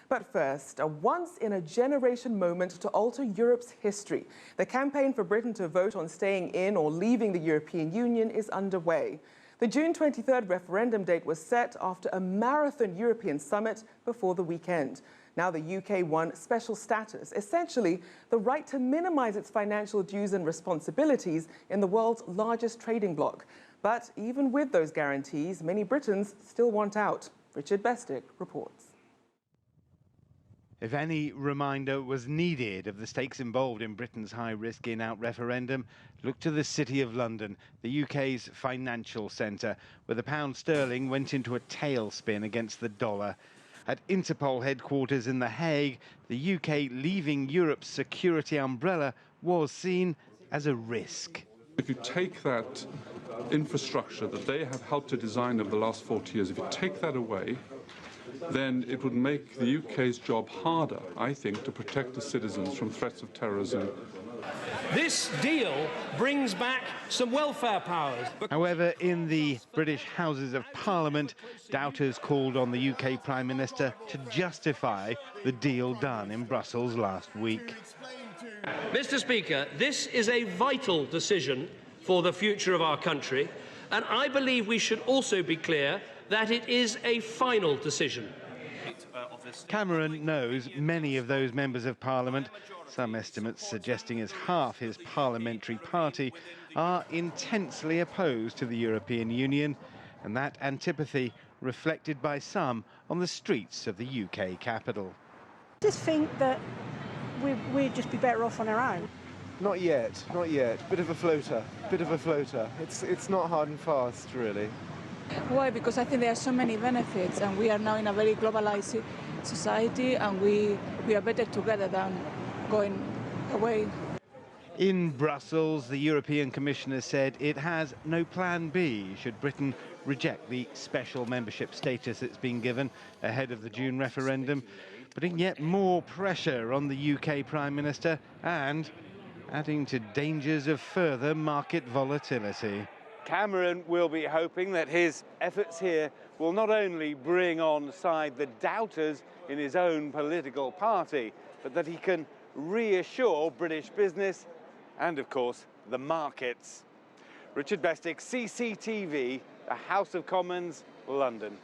But first, a once-in-a-generation moment to alter Europe's history. The campaign for Britain to vote on staying in or leaving the European Union is underway. The June 23rd referendum date was set after a marathon European summit before the weekend. Now the UK won special status, essentially the right to minimise its financial dues and responsibilities in the world's largest trading bloc. But even with those guarantees, many Britons still want out. Richard Bestic reports. If any reminder was needed of the stakes involved in Britain's high-risk in-out referendum, look to the City of London, the UK's financial centre, where the pound sterling went into a tailspin against the dollar. At Interpol headquarters in The Hague, the UK leaving Europe's security umbrella was seen as a risk. If you take that infrastructure that they have helped to design over the last 40 years, if you take that away, then it would make the UK's job harder, I think, to protect its citizens from threats of terrorism. This deal brings back some welfare powers. However, in the British Houses of Parliament, doubters called on the UK Prime Minister to justify the deal done in Brussels last week. Mr. Speaker, this is a vital decision for the future of our country, and I believe we should also be clear that it is a final decision. Cameron knows many of those members of Parliament, some estimates suggesting as half his parliamentary party, are intensely opposed to the European Union, and that antipathy reflected by some on the streets of the UK capital. I just think that we'd just be better off on our own. Not yet, not yet. Bit of a floater, bit of a floater. It's not hard and fast, really. Why? Because I think there are so many benefits, and we are now in a very globalized society, and we are better together than going away. In Brussels, the European Commissioner said it has no plan B should Britain reject the special membership status it's been given ahead of the June referendum, putting yet more pressure on the UK Prime Minister and adding to dangers of further market volatility. Cameron will be hoping that his efforts here will not only bring on side the doubters in his own political party, but that he can reassure British business and, of course, the markets. Richard Bestic, CCTV, the House of Commons, London.